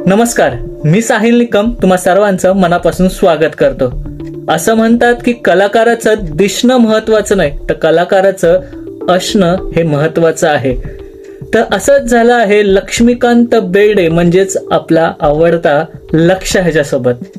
नमस्कार, मी साहिल निकम तुम्हा सर्वांचं मनापासून स्वागत करतो। असं म्हणतात की कलाकाराचं दिसणं महत्वाचं नाही तर कलाकाराचं असणं हे महत्वाचं आहे। तर असंच झालं आहे लक्ष्मीकांत बेर्डे म्हणजेच आपला आवडता लक्ष ह्याच्यासोबत।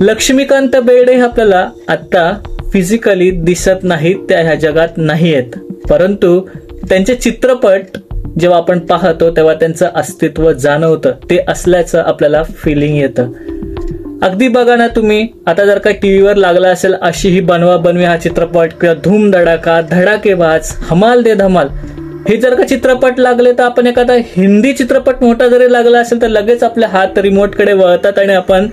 लक्ष्मीकांत बेर्डे आपल्याला आता फिजिकली दिसत नाहीत, त्या ह्या जगात नाही आहेत, परंतु त्यांचे चित्रपट जेव्हा आपण पाहतो तेव्हा त्यांचं अस्तित्व जाणवतं, ते असल्याचं आपल्याला फिलिंग येतं। अगदी बघा ना तुम्ही, आता जर का टीव्हीवर लागला असेल अशी ही बनवा बनवी हा चित्रपट किंवा धूम धडाका, धडाकेबाज, हमाल दे धमाल हे जर का चित्रपट लागले तर आपण एखादा हिंदी चित्रपट मोठा जरी लागला असेल तर लगेच आपले हात रिमोटकडे वळतात आणि आपण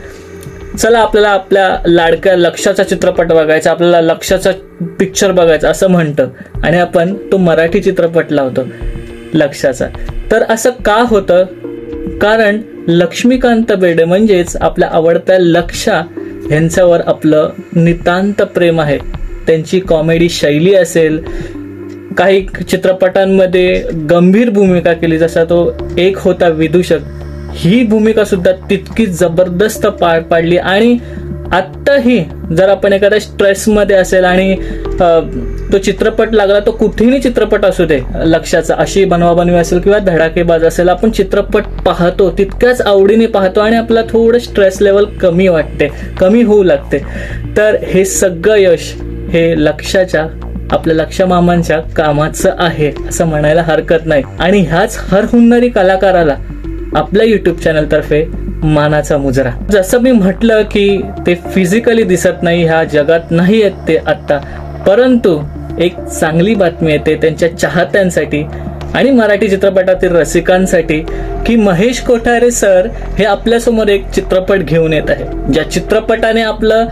चला आपल्याला आपल्या लाडक्या लक्षाचा चित्रपट बघायचा, आपल्याला लक्षाचा पिक्चर बघायचा असं म्हणतं आणि आपण तो मराठी चित्रपट लावतो लक्षाचा। तर असं का होतं? कारण लक्ष्मीकांत बेर्डे म्हणजेच आपल्या आवडत्या लक्षा यांच्यावर आपलं नितांत प्रेम आहे। त्यांची कॉमेडी शैली असेल, काही चित्रपटांमध्ये गंभीर भूमिका केली, जसा तो एक होता विदूषक, ही भूमिका सुद्धा तितकीच जबरदस्त पार पाडली। आणि आत्ताही जर आपण एखाद्या स्ट्रेसमध्ये असेल आणि तो चित्रपट लागला, तो कुठेही चित्रपट असू दे लक्षाचा, अशी बनवा बनवी असेल किंवा धडाकेबाज असेल, आपण चित्रपट पाहतो तितक्याच आवडीने पाहतो आणि आपला थोडं स्ट्रेस लेवल कमी वाटते, कमी होऊ लागते। तर हे सगळं यश हे लक्षाच्या, आपल्या लक्ष मामांच्या कामाचं आहे असं म्हणायला हरकत नाही। आणि ह्याच हर हुन्नरी कलाकाराला आपल्या युट्यूब चॅनल तर्फे मानाचा मुजरा। जसं मी म्हटलं की ते फिजिकली दिसत नाही, ह्या जगात नाही आहेत ते आता, परंतु एक चांगली बातमी येते त्यांच्या चाहत्यांसाठी आणि मराठी चित्रपटातील रसिकांसाठी की महेश कोठारे सर हे आपल्या समोर एक चित्रपट घेऊन येत आहे, ज्या चित्रपटाने आपलं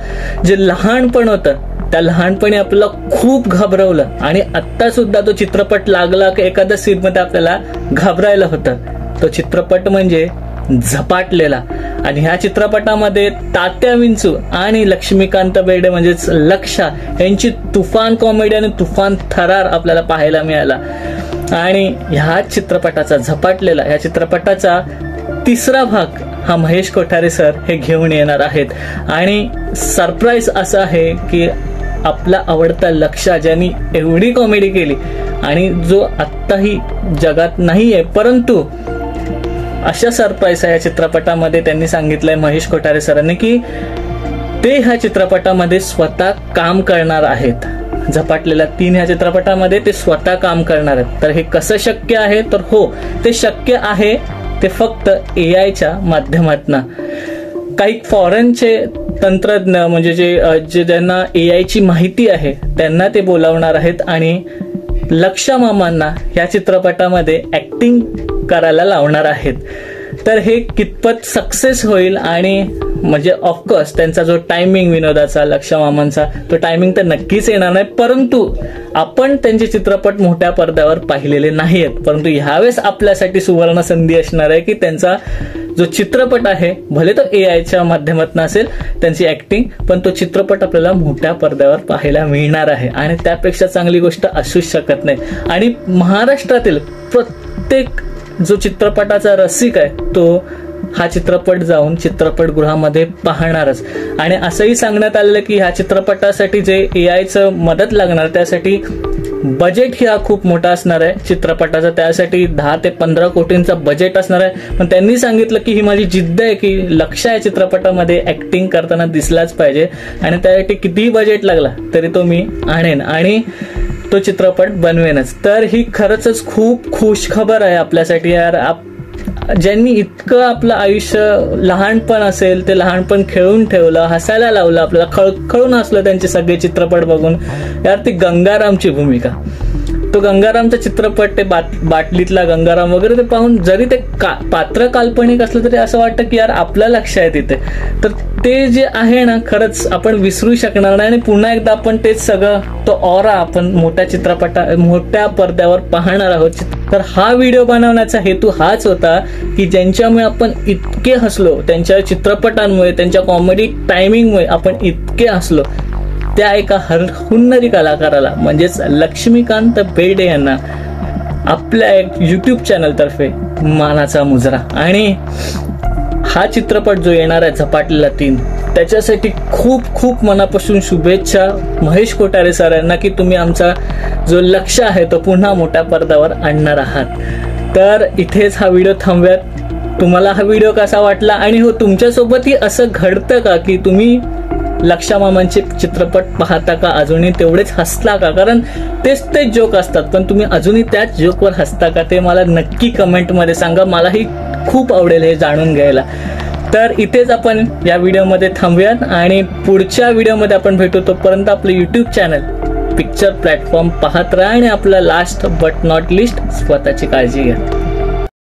जे लहानपण होतं त्या लहानपणी आपल्याला खूप घाबरवलं आणि आता सुद्धा तो चित्रपट लागला की एखाद्या सीन मध्ये आपल्याला घाबरायला होतं। तो चित्रपट म्हणजे झपाटलेला। आणि ह्या चित्रपटामध्ये तात्या विंचू आणि लक्ष्मीकांत बेर्डे म्हणजेच लक्षा यांची तुफान कॉमेडी आणि तुफान थरार आपल्याला पाहायला मिळाला। आणि ह्या चित्रपटाचा झपाटलेला, ह्या चित्रपटाचा तिसरा भाग हा महेश कोठारे सर हे घेऊन येणार आहेत। आणि सरप्राईज असं आहे की आपला आवडता लक्षा ज्यांनी एवढी कॉमेडी केली आणि जो आत्ताही जगात नाहीये, परंतु अशा सरप्राईज आहे या चित्रपटामध्ये त्यांनी सांगितलंय महेश कोठारे सरांनी की ते ह्या चित्रपटामध्ये स्वतः काम करणार आहेत। झपाटलेल्या 3 ह्या चित्रपटामध्ये ते स्वतः काम करणार आहेत। तर हे कसं शक्य आहे? तर हो, ते शक्य आहे, ते फक्त एआयच्या माध्यमातून। काही फॉरेनचे तंत्रज्ञ म्हणजे जे ज्यांना एआयची माहिती आहे त्यांना ते बोलावणार आहेत आणि लक्षा मामांना या चित्रपटामध्ये ऍक्टिंग करायला लावणार आहेत। तर हे कितपत सक्सेस होईल आणि म्हणजे ऑफकोर्स त्यांचा जो टायमिंग विनोदाचा, लक्षा मामांचा तो टायमिंग तर नक्कीच येणार नाही, परंतु आपण त्यांचे चित्रपट मोठ्या पडद्यावर पाहिलेले नाहीत, परंतु ह्यावेळेस आपल्यासाठी सुवर्ण संधी असणार आहे की त्यांचा जो चित्रपट आहे, भले तो एआयच्या माध्यमातून असेल त्यांची ऍक्टिंग, पण तो चित्रपट आपल्याला मोठ्या पडद्यावर पाहायला मिळणार आहे आणि त्यापेक्षा चांगली गोष्ट असूच शकत नाही। आणि महाराष्ट्रातील प्रत्येक जो चित्रपटाचा रसिक आहे तो हा चित्रपट जाऊन चित्रपटगृहामध्ये पाहणारच। आणि असंही सांगण्यात आलेलं की ह्या चित्रपटासाठी जे एआयचं मदत लागणार त्यासाठी बजेट ही हा खूप मोठा असणार आहे चित्रपटाचा, त्यासाठी 10 ते 15 कोटींचा बजेट असणार आहे। पण त्यांनी सांगितलं की ही माझी जिद्द आहे की लक्ष या चित्रपटामध्ये ऍक्टिंग करताना दिसलाच पाहिजे आणि त्यासाठी कितीही बजेट लागला तरी तो मी आणेन आणि तो चित्रपट बनवेनच। तर ही खरंच खूप खुश खबर आहे आपल्यासाठी यार। ज्यांनी इतकं आपलं आयुष्य लहानपण असेल ते लहानपण खेळून ठेवलं, हसायला लावलं, आपल्याला खळखळून हसलं त्यांचे सगळे चित्रपट बघून यार। ती गंगारामची भूमिका, तो गंगारामचा चित्रपट, ते बाटलीतला गंगाराम वगैरे ते पाहून जरी ते पात्र काल्पनिक असलं तरी असं वाटतं की यार आपलं लक्ष आहे तिथे। तर ते जे आहे ना खरंच आपण विसरू शकणार नाही आणि पुन्हा एकदा आपण तेच सगळं तो ऑरा आपण मोठ्या पडद्यावर पाहणार आहोत। तर हा व्हिडिओ बनवण्याचा हेतू हाच होता की ज्यांच्यामुळे आपण इतके हसलो, त्यांच्या चित्रपटांमुळे, त्यांच्या कॉमेडी टायमिंगमुळे आपण इतके हसलो, त्या एका हुन्नरी कलाकाराला म्हणजेच लक्ष्मीकांत बेर्डे यांना आपल्या एक युट्यूब चॅनल तर्फे मानाचा मुजरा। आणि हा चित्रपट जो येणार आहे झपाटलेला 3, त्याच्यासाठी खूप खूप मनापासून शुभेच्छा महेश कोठारे सर यांना की तुम्ही आमचा जो लक्ष्य आहे तो पुन्हा मोठ्या पडद्यावर आणणार आहात. तर इथेच हा व्हिडिओ थांबूयात. तुम्हाला हा व्हिडिओ कसा वाटला आणि हो तुमच्यासोबतही असं घडतं का की तुम्ही लक्षा मामांचे चित्रपट पाहता का, अजूनही तेवढेच हसता का, कारण तेच जोक असतात पण तुम्ही अजूनही त्याच जोकवर हसता का, ते मला नक्की कमेंटमध्ये सांगा. मलाही खूप आवडेल हे जाणून घ्यायला. तर इथेच आपण या व्हिडिओमध्ये थांबूयात आणि पुढच्या व्हिडिओमध्ये आपण भेटू. तोपर्यंत आपलं यूट्यूब चॅनल पिक्चर प्लॅटफॉर्म पाहत राहा आणि आपला लास्ट बट नॉट लिस्ट स्वतःची काळजी घ्या.